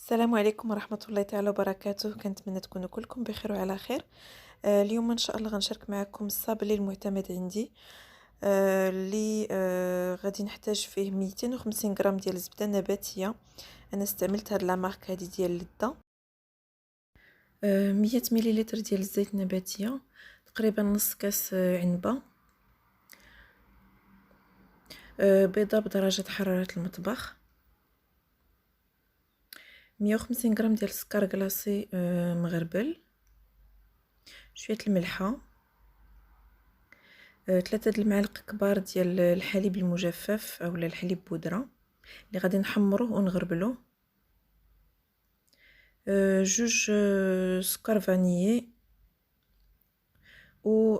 السلام عليكم ورحمة الله تعالى وبركاته. كنتمنى تكونوا كلكم بخير وعلى خير. اليوم ان شاء الله غنشارك معكم الصابلي المعتمد عندي، اللي غادي نحتاج فيه 250 غرام ديال الزبده نباتيه. انا استعملت هاد لا مارك هادي ديال لدا. 100 مليلتر ديال الزيت النباتيه، تقريبا نص كاس عنبه، بيضه بدرجه حراره المطبخ، 150 غرام ديال السكر كلاصي مغربل، شويه الملحه، 3 المعالق كبار ديال الحليب المجفف اولا الحليب بودره اللي غادي نحمروه ونغربلوه، جوج سكر فانيي، و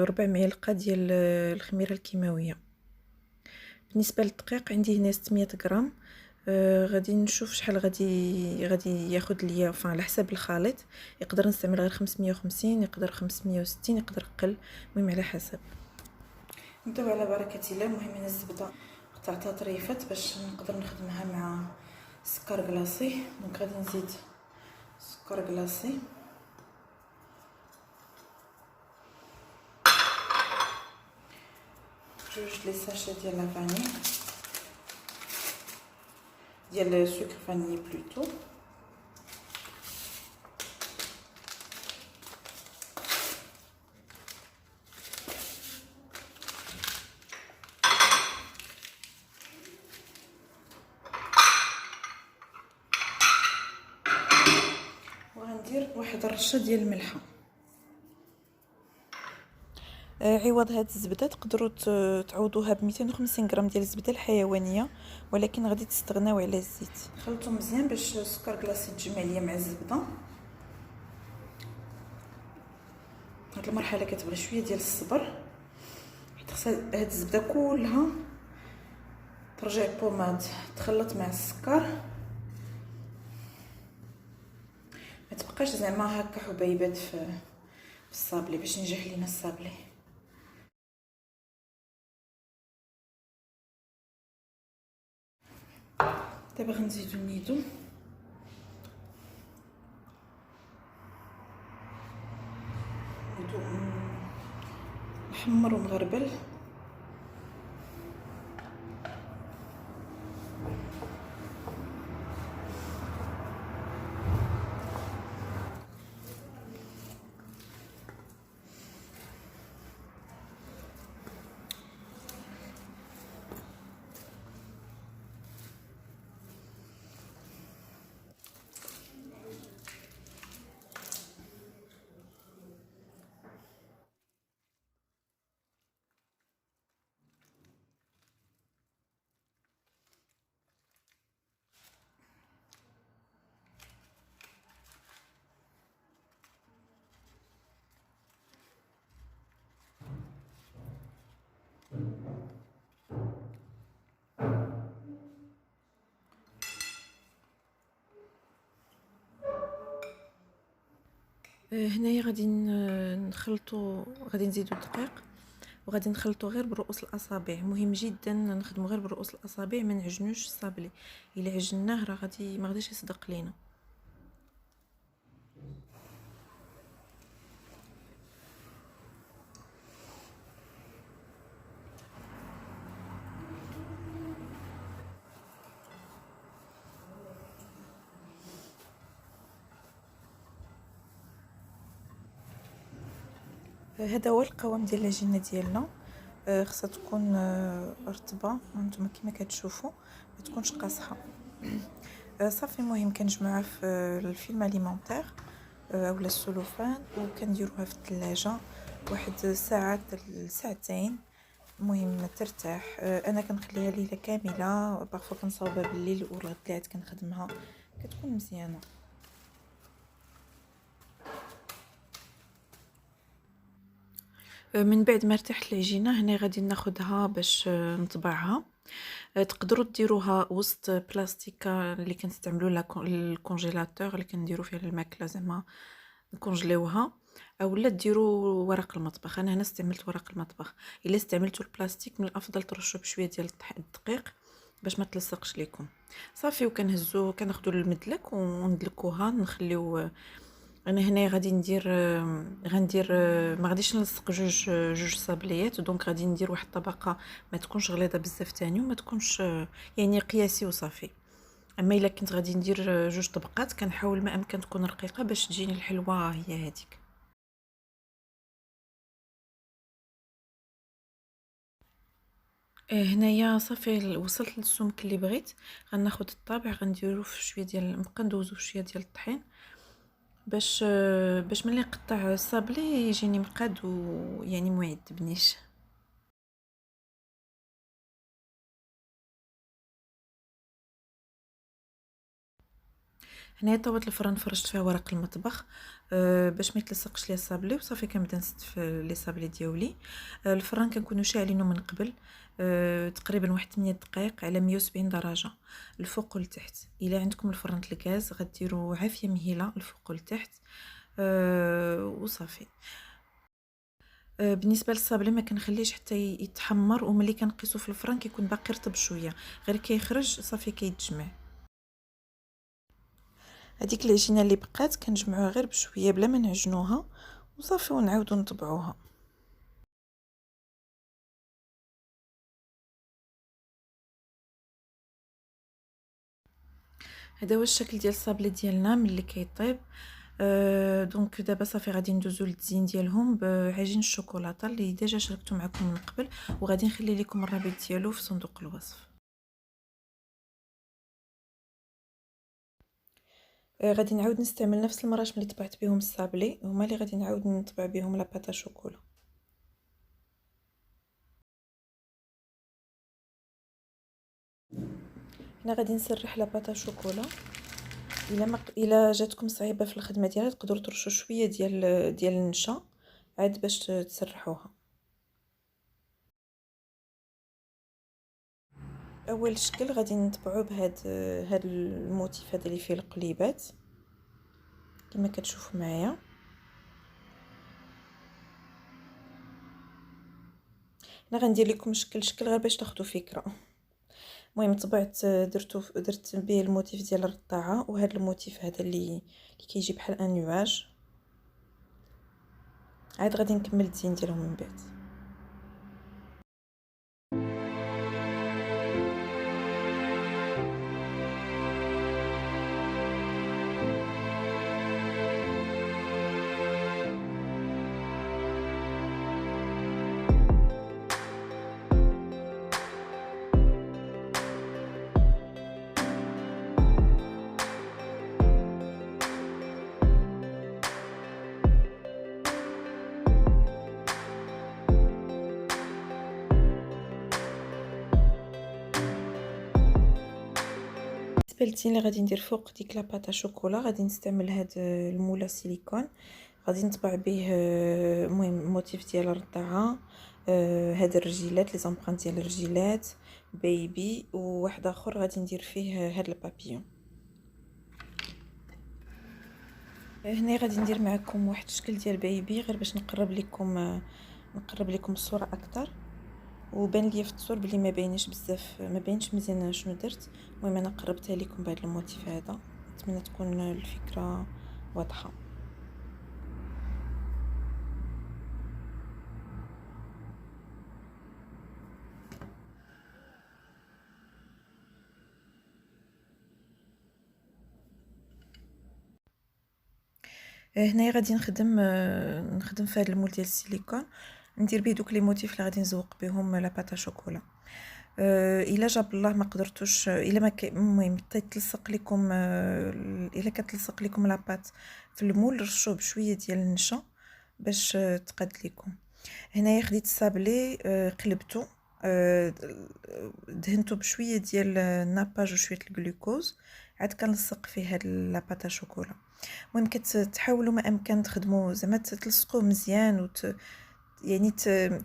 ربع معلقه ديال الخميره الكيماويه. بالنسبه للدقيق عندي هنا 600 غرام. غادي نشوف شحال غادي ياخذ ليا على حساب الخليط. يقدر نستعمل غير 550، يقدر 560، يقدر قل، المهم على حسب. نبداو على بركه الله. المهم انا الزبده قطعتها طريفات باش نقدر نخدمها مع سكر كلاصي. دونك غادي نزيد سكر كلاصي، جوج لي ساشي ديال لا فاني ديال سكر فاني بلوتو، وغندير واحد الرشه ديال الملحه. عوض هاد الزبده تقدروا تعوضوها ب 250 غرام ديال الزبده الحيوانيه، ولكن غادي تستغناو على الزيت. خلطوا مزيان باش السكر كلاصي تجمع ليا مع الزبده. هاد المرحله كتبغي شويه ديال الصبر، حيت خصها هاد الزبده كلها ترجع بوماد تخلط مع السكر، ما تبقاش زعما هكا حبيبات في الصابلي باش ينجح لينا الصابلي. دابا غنزيدو نيدو نحمر ونغربل. هنايا غادي نخلطوا، غادي نزيدوا الدقيق وغادي نخلطوا غير برؤوس الاصابع. مهم جدا نخدموا غير برؤوس الاصابع، ما نعجنوش الصابلي. الا عجناه راه غادي ما غاديش يصدق لينا. هذا هو القوام ديال العجينه ديالنا. خصها تكون رطبه، هانتوما كما كتشوفوا، ما تكونش قاصحه. صافي، المهم كنجمعوها في الفيلم اليمونتير اولا السلوفان، وكنديروها في الثلاجه واحد ساعه لساعتين، المهم ترتاح. انا كنخليها ليله كامله، بارفو كنصاوبها بالليل ولا طلعت كنخدمها، كتكون مزيانه. من بعد ما ارتاحت العجينه، هنا غادي ناخذها باش نطبعها. تقدروا ديروها وسط بلاستيكه اللي كنستعملوا الكونجيلاتور اللي كنديروا فيها الماكله، زعما نكونجليوها، اولا ديروا ورق المطبخ. انا هنا استعملت ورق المطبخ. الا استعملتوا البلاستيك من الافضل ترشوا بشويه ديال الدقيق باش ما تلصقش ليكم. صافي وكنهزو كناخدو المدلك وندلكوها نخليو. انا هنا غندير ما غاديش نلصق جوج صابليات، دونك غادي ندير واحد الطبقه ما تكونش غليظه بزاف تاني وما تكونش يعني قياسي وصافي. اما الا كنت غادي ندير جوج طبقات كنحاول ما امكن تكون رقيقه باش تجيني الحلوه هي هذيك. هنايا صافي وصلت للسمك اللي بغيت. غناخد الطابع غنديرو في شويه ديال نبقى ندوزو في شويه ديال الطحين باش ملي نقطع الصابلي يجيني مقاد ويعني ما يعذبنيش. هنايا طوات الفران فرشت فيها ورق المطبخ باش ما يتلصقش ليا الصابلي وصافي كنبدا نستف لي صابلي ديالي. الفران كنكونوا شاعلينه من قبل تقريبا واحد 8 دقائق على 170 درجه الفوق والتحت. الا عندكم الفران الغاز غديروا عافيه مهيله الفوق والتحت وصافي. بالنسبه للصابلي ما كنخليش حتى يتحمر، وملي كنقيسو في الفران كيكون باقي رطب شويه، غير كيخرج صافي كيتجمع. هذيك العجينه اللي بقات كنجمعوها غير بشويه بلا ما نعجنوها وصافي ونعاودو نطبعوها. هذا هو الشكل ديال الصابلي ديالنا ملي كيطيب. دونك دابا صافي غادي ندوزو للتزيين ديالهم بعجين الشوكولاته اللي ديجا شاركته معكم من قبل، وغادي نخلي لكم الرابط ديالو في صندوق الوصف. غادي نعاود نستعمل نفس المراشم اللي طبعت بهم الصابلي، هما اللي غادي نعاود نطبع بهم لاباطا شوكولا. هنا غادي نسرح لاباطا شوكولا. الا جاتكم صعيبه في الخدمه ديالها تقدروا ترشوا شويه ديال النشا عاد باش تسرحوها. اول شكل غادي نطبعوه هاد الموتيف هذا اللي فيه القليبات كما كتشوفوا معايا. انا غندير لكم شكل غير باش تاخذوا فكره. المهم طبعت درت به الموتيف ديال الرطاعه، وهذا الموتيف هذا اللي كيجي بحال ان نواج. عاد غادي نكمل الدين ديالهم من بعد. بالنسبه للتين اللي غادي ندير فوق ديك لاباطا شوكولا غادي نستعمل هاد المولا سيليكون. غادي نطبع به المهم الموتيف ديال الرضاعه، هاد الرجيلات لي زامبرانت ديال الرجيلات بيبي، وواحد اخر غادي ندير فيه هاد البابيون. هنا غادي ندير معكم واحد الشكل ديال بيبي غير باش نقرب لكم الصوره اكثر، وبان لي في التصوير بلي ما باينش بزاف، ما باينش مزيان شنو درت. المهم انا قربتها لكم بهذا الموتيف هذا، نتمنى تكون الفكره واضحه. هنايا غادي نخدم في هذا المول ديال السيليكون، ندير به دوك لي موتيف اللي غادي نزوق بهم لاباطا شوكولا. الا جاب الله ما قدرتوش، الا ما المهم تلصق لكم، الا كتلصق لكم لاباط في المول رشوه بشويه ديال النشا باش تقاد لكم. هنايا خديت الصابلي قلبته، دهنته بشويه ديال الناباج وشويه الجلوكوز، عاد كنلصق فيه هاد لاباطا شوكولا. المهم كتحاولوا ما امكن تخدموا زعما تلصقوه مزيان يعني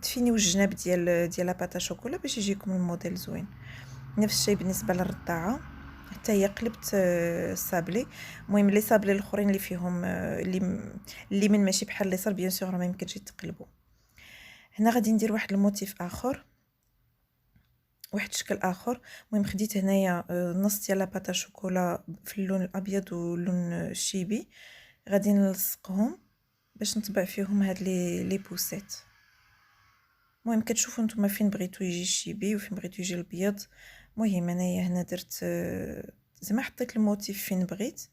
تفينيو الجناب ديال لاباطا شوكولا باش يجيكم الموديل زوين. نفس الشيء بالنسبه للرضاعه، حتى هي قلبت الصابلي. المهم لي صابلي الاخرين اللي فيهم اللي من ماشي بحال لي صار بيان سور ما يمكنش يتقلبوا. هنا غادي ندير واحد الموتيف اخر واحد الشكل اخر. المهم خديت هنايا نص ديال لاباطا شوكولا في اللون الابيض واللون الشيبي، غادي نلصقهم باش نطبع فيهم هاد لي بوسيت. المهم كتشوفوا نتوما فين بغيتو يجي الشيبي وفين بغيتو يجي الابيض. المهم انايا هنا درت زعما حطيت الموتيف فين بغيت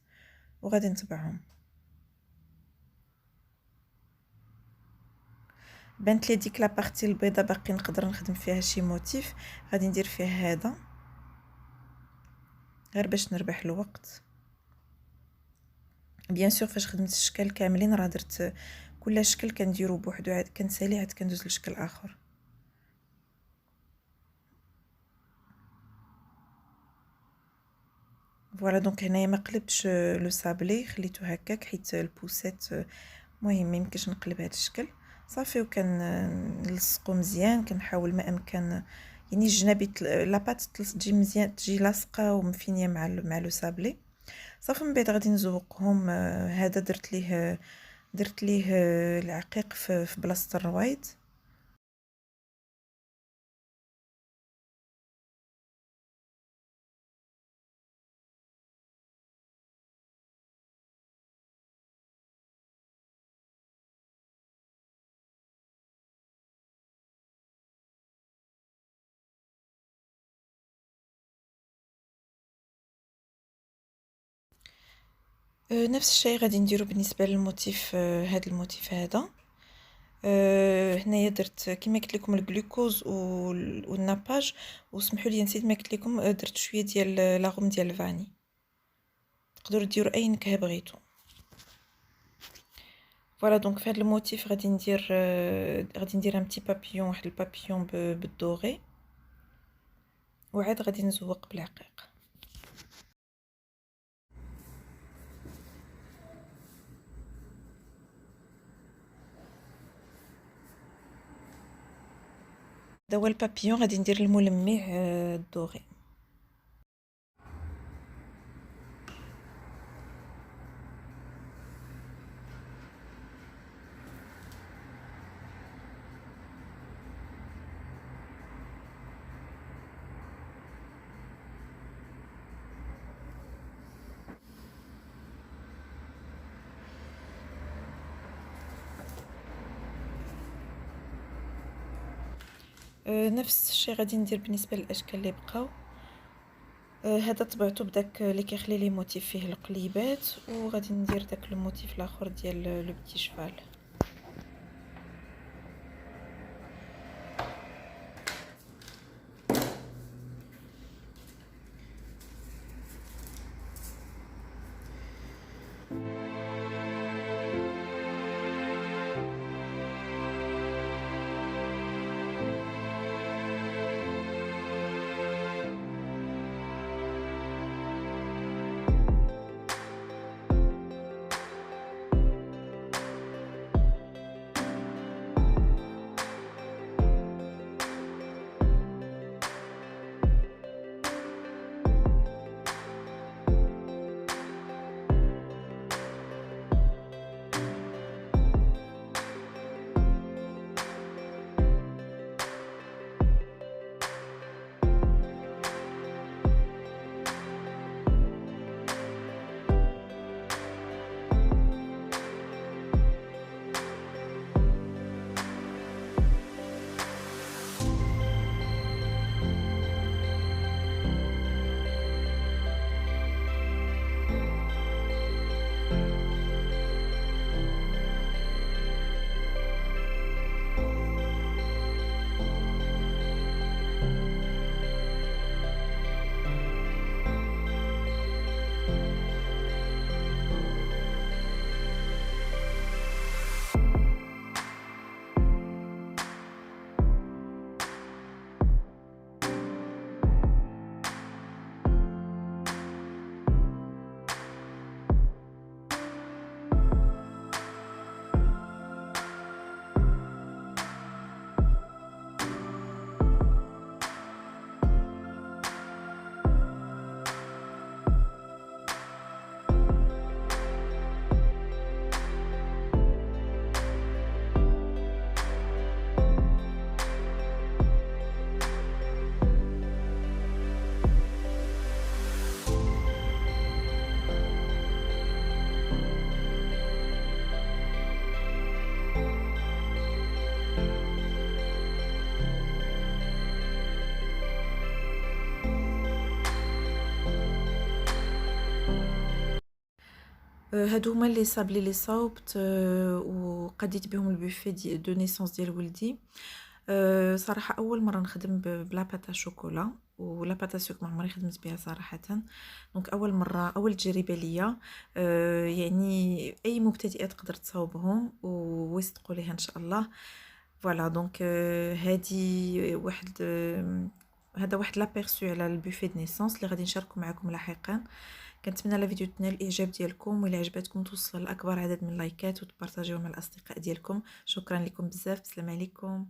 وغادي نطبعهم. بانت لي ديك لابارتي البيضه باقي نقدر نخدم فيها شي موتيف، غادي ندير فيه هذا غير باش نربح الوقت. بيان سور فاش خدمت الشكل كاملين راه درت كل شكل كنديرو بوحدو، عاد كنسالي عاد كندوز لشكل اخر. فوالا دونك هنايا ما قلبتش لو سابلي، خليته هكاك حيت البوسات المهم ما يمكنش نقلب هذا الشكل صافي. وكان نلصقو مزيان، كنحاول ما امكن يعني الجنابي لاباط تجي مزيان، تجي لاصقه ومفينيه مع لو سابلي صافي. من بعد غادي نزوقهم. هذا درت ليه العقيق في بلاصه الرويض. نفس الشيء غادي نديرو بالنسبه للموتيف. هذا الموتيف هذا هنايا درت كما قلت لكم الجلوكوز والناباج، وسمحوا لي نسيت ما قلت لكم درت شويه ديال لاغوم ديال الفاني. تقدروا ديروا اي نكهه بغيتو. فوالا دونك في هذا الموتيف غادي ندير ان بتي بابيون، واحد البابيون بالدوغي، وعاد غادي نزوق بالعقيق. هذا هو البابيون، غادي ندير الملمع الدوغي. نفس الشيء غادي ندير بالنسبه للاشكال اللي بقاو. هذا طبعته بداك اللي كيخلي لي موتيف فيه القليبات، وغادي ندير داك الموتيف الاخر ديال لو بتي شفال. هادو هما لي صابلي لي صاوبت وقديت بهم البوفيه دو نيسونس ديال ولدي. صراحة أول مرة نخدم بلا باتا شوكولا ولا باتا سوك ما عمري خدمت بها صراحة. دونك أول مرة أول تجربة ليا. يعني أي مبتدئة تقدر تصاوبهم ويصدقوا ليها إن شاء الله. فوالا دونك هادي واحد هذا واحد لابيرسو على البوفيه د نيسونس اللي غادي نشاركو معكم لاحقا. كنتمنى لا فيديو تنال الاعجاب ديالكم، وإلا عجبتكم توصل لاكبر عدد من اللايكات وتبارطاجيوها مع الاصدقاء ديالكم. شكرا لكم بزاف، السلام عليكم.